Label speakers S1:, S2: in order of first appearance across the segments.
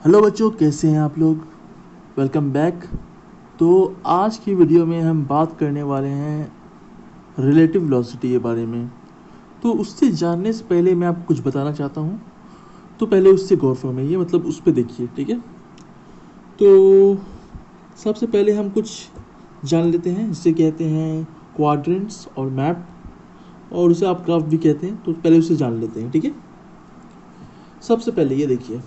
S1: Hello बच्चों, कैसे हैं आप लोग। Welcome back. तो आज की वीडियो में हम बात करने वाले हैं रिलेटिव वेलोसिटी के बारे में। तो उससे जानने से पहले मैं आपको कुछ बताना चाहता हूँ। तो पहले उससे गौर फरमाइए, मतलब उस पर देखिए, ठीक है। तो सबसे पहले हम कुछ जान लेते हैं, जिसे कहते हैं क्वाड्रेंट्स और मैप, और उसे आप ग्राफ भी कहते हैं। तो पहले उसे जान लेते हैं, ठीक है। सबसे पहले ये देखिए,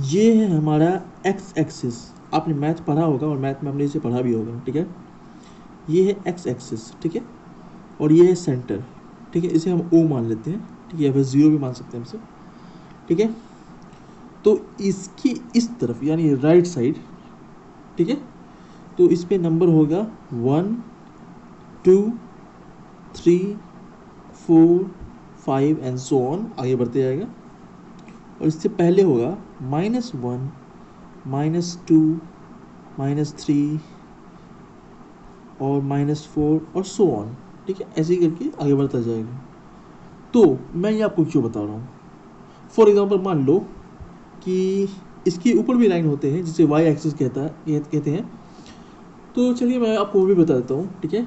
S1: ये है हमारा एक्स एक्सिस। आपने मैथ पढ़ा होगा और मैथ में आपने इसे पढ़ा भी होगा, ठीक है। ये है एक्स एक्सिस, ठीक है। और ये है सेंटर, ठीक है। इसे हम ओ मान लेते हैं, ठीक है, या फिर जीरो भी मान सकते हैं हम सब, ठीक है। तो इसकी इस तरफ यानी राइट साइड, ठीक है, तो इस पे नंबर होगा 1 2 3 4 5 एंड सो ऑन, आगे बढ़ते जाएगा। और इससे पहले होगा -1 -2 -3 और -4 और सो ऑन, ठीक है। ऐसे ही करके आगे बढ़ता जाएगा। तो मैं ये आपको क्यों बता रहा हूँ, फॉर एग्जाम्पल मान लो कि इसके ऊपर भी लाइन होते हैं जिसे वाई एक्सिस कहते हैं। तो चलिए मैं आपको वो भी बता देता हूँ, ठीक है।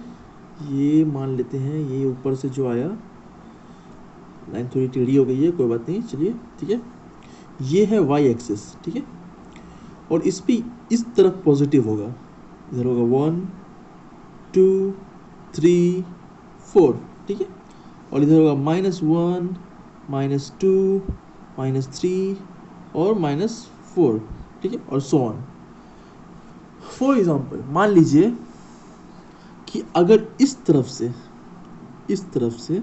S1: ये मान लेते हैं, ये ऊपर से जो आया लाइन थोड़ी टेढ़ी हो गई है, कोई बात नहीं, चलिए, ठीक है। ये है वाई एक्सिस, ठीक है। और इस पे इस तरफ पॉजिटिव होगा, इधर होगा 1 2 3 4, ठीक है। और इधर होगा -1 -2 -3 और -4, ठीक है, और सो ऑन। फॉर एग्जाम्पल मान लीजिए कि अगर इस तरफ से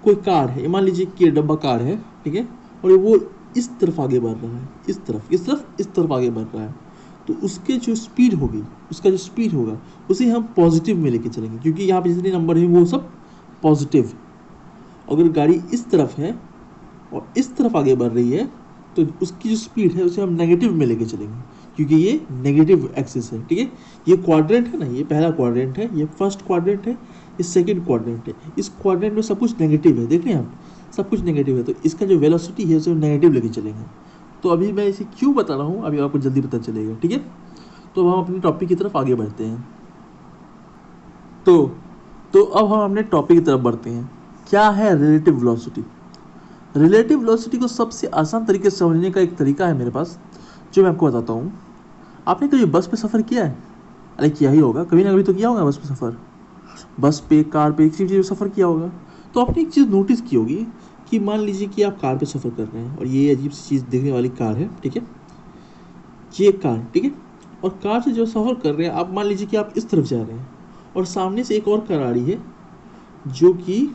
S1: कोई कार है, मान लीजिए कि डब्बा कार है, ठीक है। और वो इस तरफ आगे बढ़ रहा है, इस तरफ आगे बढ़ रहा है। तो उसके जो स्पीड होगी, उसका जो स्पीड होगा, उसे हम पॉजिटिव में लेके चलेंगे, क्योंकि यहाँ पे जितने नंबर हैं वो सब पॉजिटिव। अगर गाड़ी इस तरफ है और इस तरफ आगे बढ़ रही है, तो उसकी जो स्पीड है उसे हम नेगेटिव में लेके चलेंगे, क्योंकि ये नेगेटिव एक्सिस है, ठीक है। ये क्वाड्रेंट है ना, ये पहला क्वाड्रेंट है, ये फर्स्ट क्वाड्रेंट है, ये सेकंड क्वाड्रेंट है। इस क्वाड्रेंट में सब कुछ नेगेटिव है, देख रहे हैं आप, सब कुछ नेगेटिव है। तो इसका जो वेलोसिटी है उसे नेगेटिव लेके चलेंगे। तो अभी मैं इसे क्यों बता रहा हूँ, अभी आपको जल्दी पता चलेगा, ठीक है। तो हम अपने टॉपिक की तरफ आगे बढ़ते हैं। तो तो अब हम अपने टॉपिक की तरफ बढ़ते हैं। क्या है रिलेटिव वेलोसिटी। रिलेटिव वेलोसिटी को सबसे आसान तरीके से समझने का एक तरीका है मेरे पास, जो मैं आपको बताता हूँ। आपने कभी बस पे सफ़र किया है? अरे किया ही होगा, कभी ना कभी तो किया होगा बस पे सफ़र। बस पे, कार पे, किसी चीज़ पे सफ़र किया होगा। तो आपने एक चीज़ नोटिस की होगी कि मान लीजिए कि आप कार पे सफ़र कर रहे हैं और ये अजीब सी चीज़ दिखने वाली कार है, ठीक है। ये कार, ठीक है। और कार से जो सफ़र कर रहे हैं आप, मान लीजिए कि आप इस तरफ जा रहे हैं और सामने से एक और कार आ रही है जो कि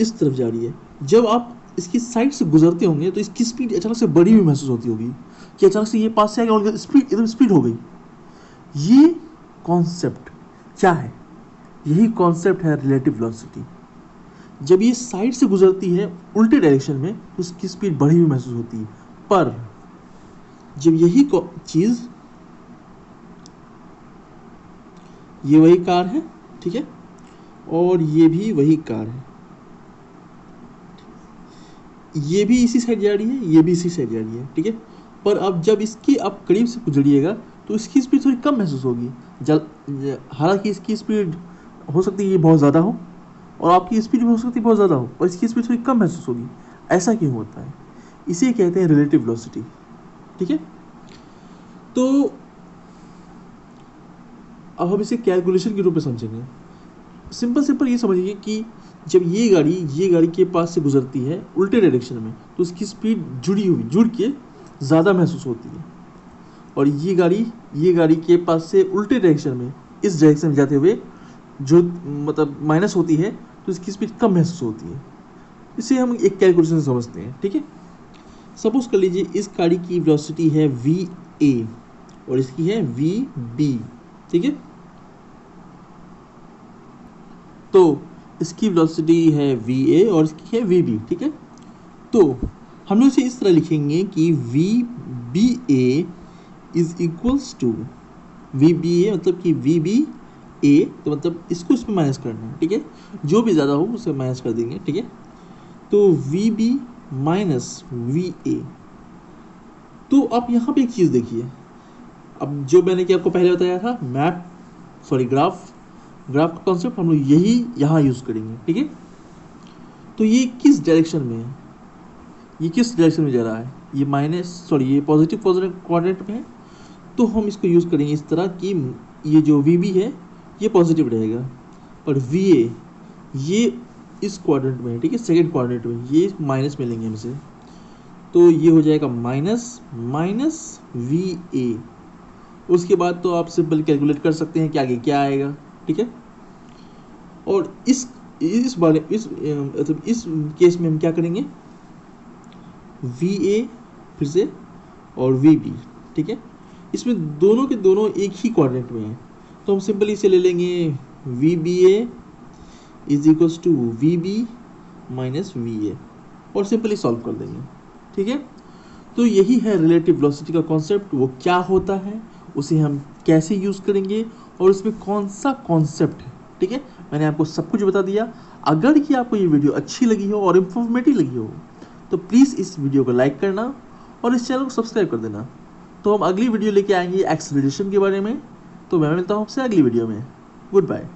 S1: इस तरफ जा रही है। जब आप इसकी साइड से गुजरते होंगे तो इसकी स्पीड अचानक से बढ़ी हुई महसूस होती होगी, कि अचानक से ये पास से आ गया और स्पीड एकदम स्पीड हो गई। ये कॉन्सेप्ट क्या है? यही कॉन्सेप्ट है रिलेटिव वेलोसिटी। जब ये साइड से गुजरती है उल्टे डायरेक्शन में तो उसकी स्पीड बढ़ी हुई महसूस होती है। पर जब यही चीज़, ये वही कार है, ठीक है, और ये भी वही कार है, ये भी इसी साइड जा रही है, ये भी इसी साइड जा रही है, ठीक है। पर अब जब इसकी आप करीब से गुजरिएगा तो इसकी स्पीड थोड़ी कम महसूस होगी। हालांकि इसकी स्पीड हो सकती है ये बहुत ज़्यादा हो और आपकी स्पीड भी हो सकती है बहुत ज़्यादा हो, पर इसकी स्पीड थोड़ी कम महसूस होगी। ऐसा क्यों होता है? इसे कहते हैं रिलेटिव वेलोसिटी, ठीक है। तो अब हम इसे कैलकुलेशन के रूप में समझेंगे। सिंपल ये समझिए कि जब ये गाड़ी के पास से गुजरती है उल्टे डायरेक्शन में तो उसकी स्पीड जुड़ के ज़्यादा महसूस होती है। और ये गाड़ी के पास से उल्टे डायरेक्शन में, इस डायरेक्शन में जाते हुए जो मतलब माइनस होती है, तो इसकी स्पीड कम महसूस होती है। इसे हम एक कैलकुलेशन समझते हैं, ठीक है। सपोज कर लीजिए इस गाड़ी की वेलोसिटी है VA और इसकी है VB, ठीक है। तो इसकी वेलोसिटी है VA और इसकी है VB, ठीक है। तो हम लोग इसे इस तरह लिखेंगे कि VBA is equals to VBA, मतलब कि VB ए, तो मतलब इसको इसमें माइनस करना है, ठीक है, जो भी ज़्यादा हो उसे माइनस कर देंगे, ठीक है। तो V B minus V A. तो आप यहाँ पे एक चीज़ देखिए, अब जो मैंने कि आपको पहले बताया था ग्राफ का कॉन्सेप्ट हम लोग यही यहाँ यूज़ करेंगे, ठीक है। तो ये किस डायरेक्शन में है, ये किस डायरेक्शन में जा रहा है, ये पॉजिटिव क्वाड्रेंट में है, तो हम इसको यूज़ करेंगे इस तरह कि ये जो वी बी है ये पॉजिटिव रहेगा और वी ए ये इस क्वाड्रेंट में है, ठीक है, सेकेंड क्वाड्रेंट में, ये माइनस में लेंगे हमसे, तो ये हो जाएगा माइनस वी ए। उसके बाद तो आप सिंपल कैलकुलेट कर सकते हैं कि आगे क्या आएगा, ठीक है। और इस केस में हम क्या करेंगे, वी ए फिर से और वी बी, ठीक है, इसमें दोनों के दोनों एक ही क्वाड्रेंट में हैं, तो हम सिंपली इसे ले लेंगे V B A is equals to V B minus V A और सिंपली सॉल्व कर देंगे, ठीक है। तो यही है रिलेटिव वेलोसिटी का कॉन्सेप्ट, वो क्या होता है, उसे हम कैसे यूज़ करेंगे और उसमें कौन सा कॉन्सेप्ट है, ठीक है। मैंने आपको सब कुछ बता दिया। अगर कि आपको ये वीडियो अच्छी लगी हो और इन्फॉर्मेटिव लगी हो तो प्लीज़ इस वीडियो को लाइक करना और इस चैनल को सब्सक्राइब कर देना। तो हम अगली वीडियो लेके आएंगे एक्सेलरेशन के बारे में। तो मैं मिलता हूँ आपसे अगली वीडियो में। Good bye.